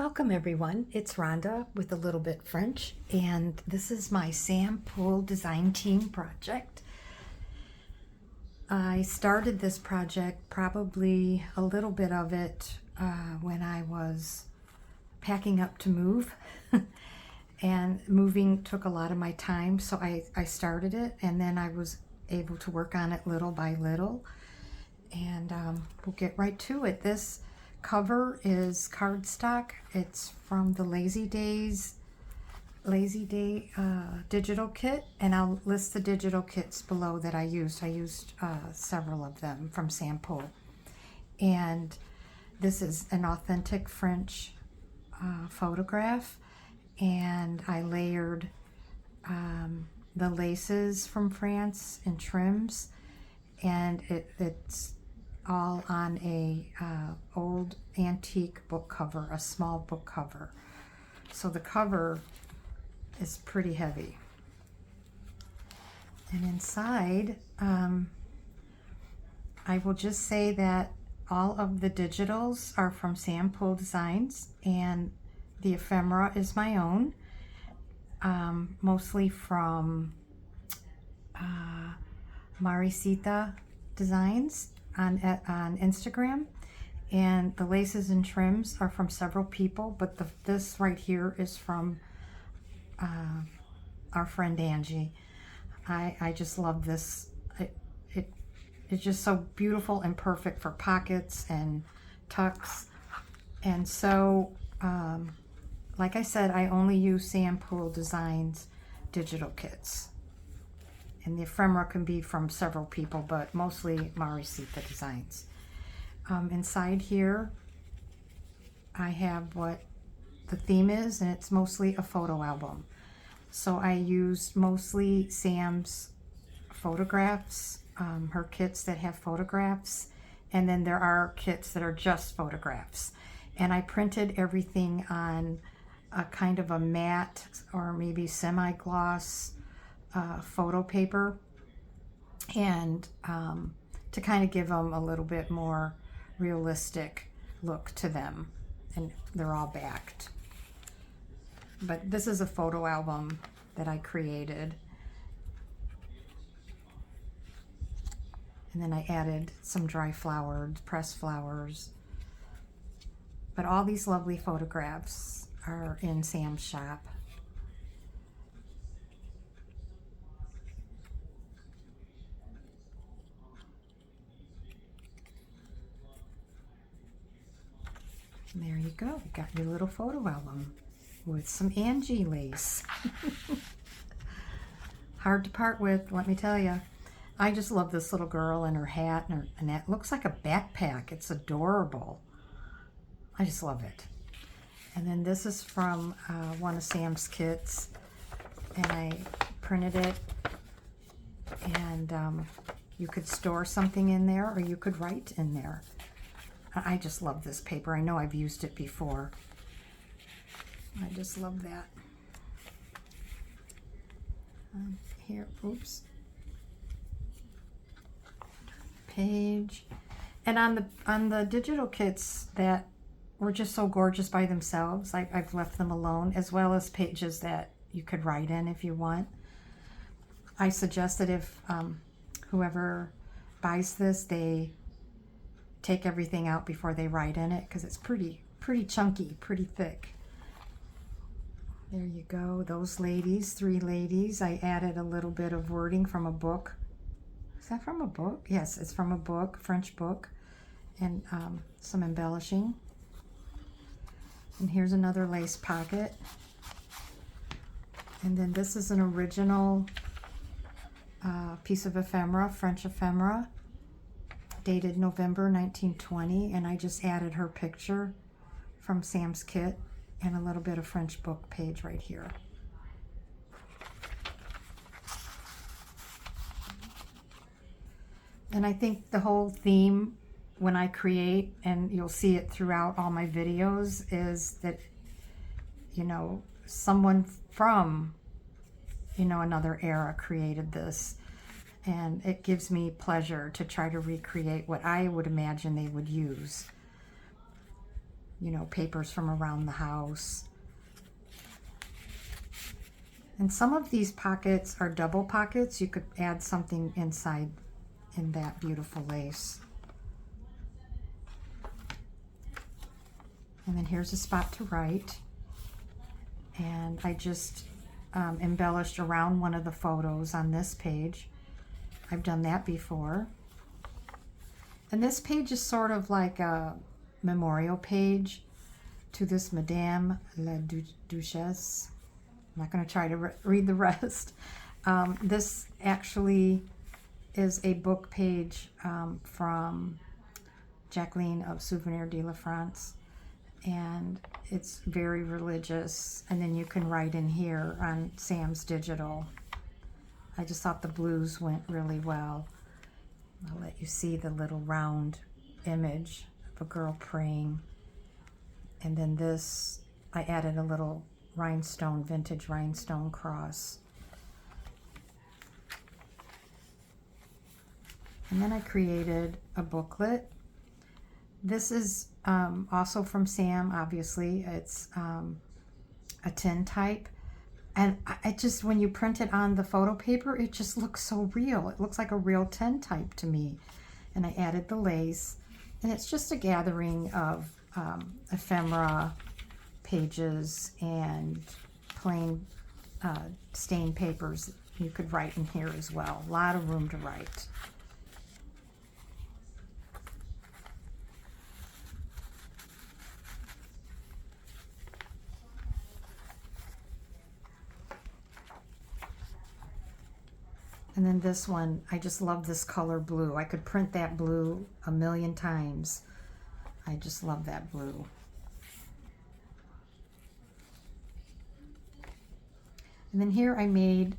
Welcome everyone, it's Rhonda with a little bit French, and this is my Sam Poole Design Team project. I started this project, probably a little bit of it, when I was packing up to move. And moving took a lot of my time, so I started it, and then I was able to work on it little by little. And we'll get right to it. This cover is cardstock. It's from the Lazy Day digital kit, and I'll list the digital kits below that I used. I used several of them from Sam Poole. And this is an authentic French photograph, and I layered the laces from France in trims, and it's all on a old antique book cover, a small book cover. So the cover is pretty heavy. And inside, I will just say that all of the digitals are from Sam Poole Designs, and the ephemera is my own, mostly from Marisita Designs on Instagram, and the laces and trims are from several people, but this right here is from our friend Angie. I just love this. It's just so beautiful and perfect for pockets and tucks. And so like I said, I only use Sam Poole Designs digital kits. And the ephemera can be from several people, but mostly Marisita Designs. Inside here, I have what the theme is, and it's mostly a photo album. So I used mostly Sam's photographs, her kits that have photographs, and then there are kits that are just photographs. And I printed everything on a kind of a matte or maybe semi-gloss photo paper, and to kind of give them a little bit more realistic look to them, and they're all backed. But this is a photo album that I created, and then I added some dry flowered pressed flowers. But all these lovely photographs are in Sam's shop. And there you go, you got your little photo album with some Angie lace. Hard to part with, let me tell you. I just love this little girl and her hat, and that looks like a backpack. It's adorable. I just love it. And then this is from one of Sam's kits, and I printed it, and you could store something in there, or you could write in there. I just love this paper. I know I've used it before. I just love that. Here, oops. Page. And on the digital kits that were just so gorgeous by themselves, I've left them alone, as well as pages that you could write in if you want. I suggested if whoever buys this, they take everything out before they write in it, because it's pretty chunky, pretty thick. There you go, those ladies, 3 ladies. I added a little bit of wording from a book. Is that from a book? Yes, it's from a book, French book, and some embellishing. And here's another lace pocket. And then this is an original piece of ephemera, French ephemera, dated November 1920, and I just added her picture from Sam's kit and a little bit of French book page right here. And I think the whole theme when I create, and you'll see it throughout all my videos, is that, you know, someone from, you know, another era created this. And it gives me pleasure to try to recreate what I would imagine they would use. you know, papers from around the house. And some of these pockets are double pockets. You could add something inside in that beautiful lace. And then here's a spot to write. And I just embellished around one of the photos on this page. I've done that before. And this page is sort of like a memorial page to this Madame la Duchesse. I'm not going to try to read the rest. This actually is a book page from Jacqueline of Souvenir de la France, and it's very religious. And then you can write in here on Sam's Digital. I just thought the blues went really well. I'll let you see the little round image of a girl praying. And then this, I added a little rhinestone, vintage rhinestone cross. And then I created a booklet. This is also from Sam, obviously. It's a tin type. And it just, when you print it on the photo paper, it just looks so real. It looks like a real tin type to me. And I added the lace. And it's just a gathering of ephemera, pages, and plain stained papers. You could write in here as well. A lot of room to write. And then this one, I just love this color blue. I could print that blue a million times. I just love that blue. And then here I made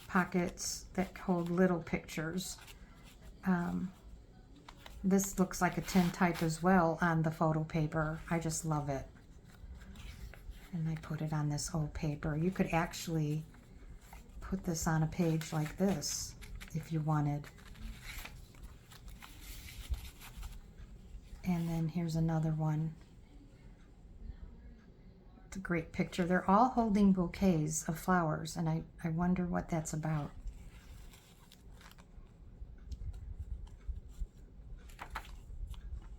pockets that hold little pictures. This looks like a tin type as well on the photo paper. I just love it. And I put it on this old paper. You could actually put this on a page like this if you wanted. And then here's another one. It's a great picture. They're all holding bouquets of flowers, and I wonder what that's about.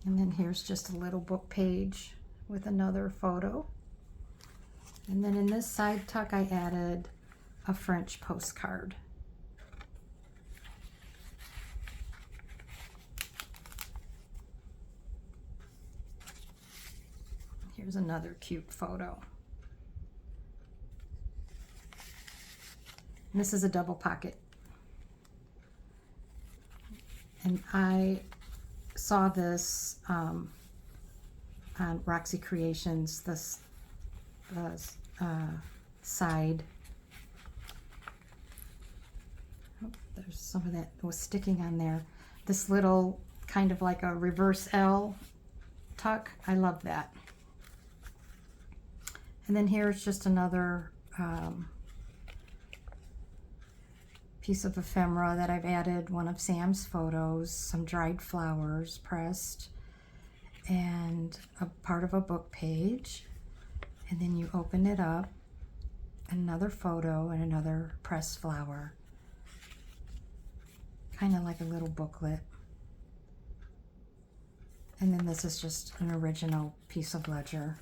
And then here's just a little book page with another photo. And then in this side tuck, I added a French postcard. Here's another cute photo. And this is a double pocket. And I saw this on Roxy Creations, this side. Oh, there's some of that was sticking on there. This little kind of like a reverse L tuck. I love that. And then here's just another piece of ephemera that I've added, one of Sam's photos, some dried flowers pressed, and a part of a book page. And then you open it up, another photo and another pressed flower. Kind of like a little booklet. And then this is just an original piece of ledger.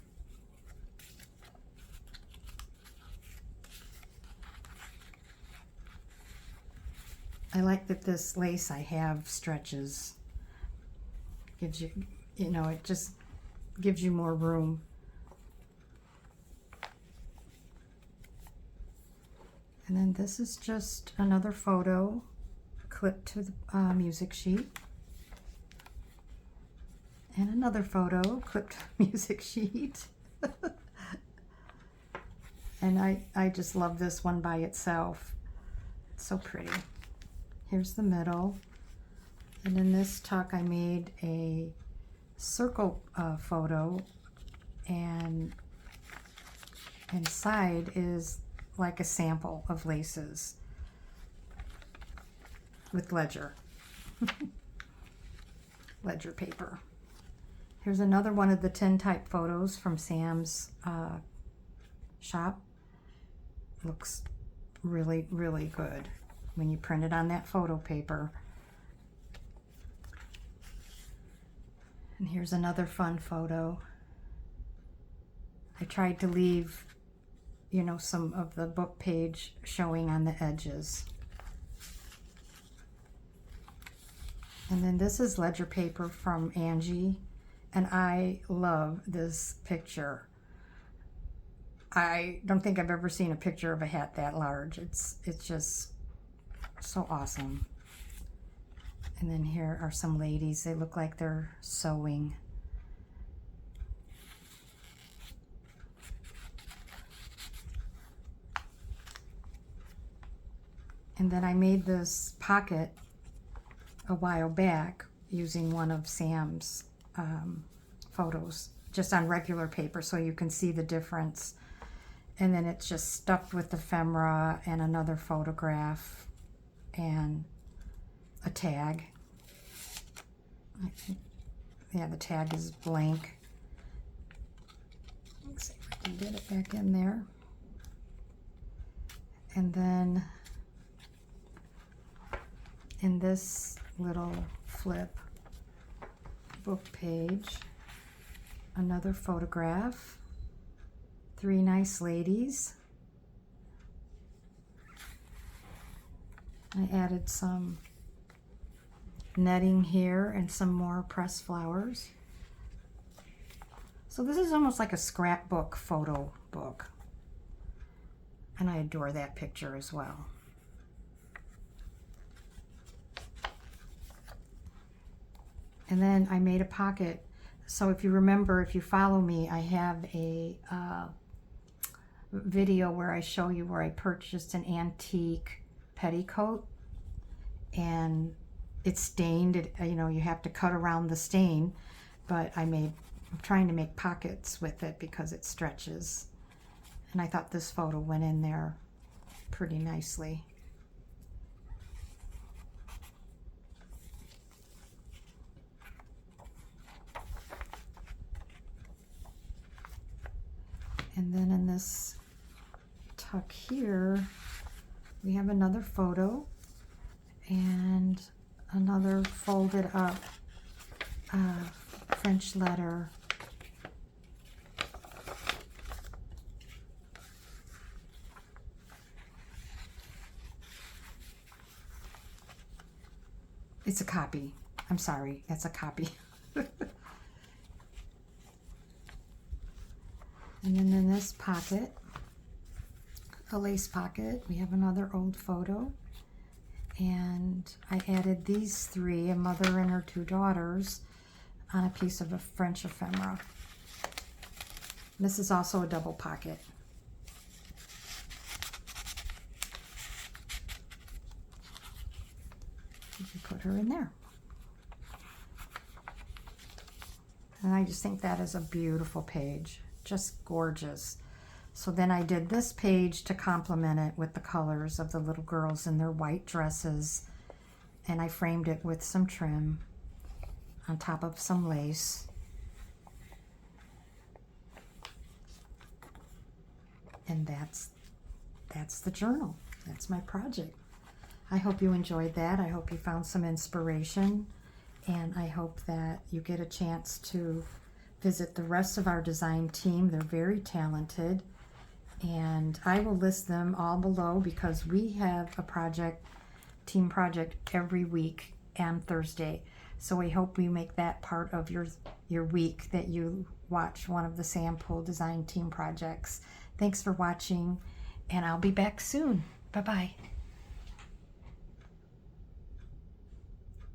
I like that this lace I have stretches. Gives you, you know, it just gives you more room. And then this is just another photo clipped to the music sheet. And another photo clipped to the music sheet. And I just love this one by itself. It's so pretty. Here's the middle. And in this tuck I made a circle photo, and inside is like a sample of laces with ledger. Ledger paper. Here's another one of the tin type photos from Sam's shop. Looks really, really good when you print it on that photo paper. And here's another fun photo. I tried to leave, you know, some of the book page showing on the edges. And then this is ledger paper from Angie, and I love this picture. I don't think I've ever seen a picture of a hat that large. It's just so awesome. And then here are some ladies. They look like they're sewing. And then I made this pocket a while back using one of Sam's photos, just on regular paper, so you can see the difference. And then it's just stuffed with ephemera and another photograph and a tag. Yeah, the tag is blank. Let's see if I can get it back in there. And then in this little flip book page, another photograph, 3 nice ladies. I added some netting here and some more pressed flowers. So this is almost like a scrapbook photo book, and I adore that picture as well. And then I made a pocket. So if you remember, if you follow me, I have a video where I show you where I purchased an antique petticoat, and it's stained. You know, you have to cut around the stain, but I'm trying to make pockets with it because it stretches. And I thought this photo went in there pretty nicely. And then in this tuck here, we have another photo and another folded up French letter. It's a copy. I'm sorry, that's a copy. And then in this pocket, a lace pocket, we have another old photo. And I added these 3, a mother and her 2 daughters, on a piece of a French ephemera. This is also a double pocket. You can put her in there. And I just think that is a beautiful page. Just gorgeous. So then I did this page to complement it with the colors of the little girls in their white dresses, and I framed it with some trim on top of some lace. And that's the journal. That's my project. I hope you enjoyed that. I hope you found some inspiration, and I hope that you get a chance to visit the rest of our design team. They're very talented, and I will list them all below because we have a team project every week on Thursday. So we hope we make that part of your week, that you watch one of the Sam Poole Design team projects. Thanks for watching, and I'll be back soon. Bye-bye.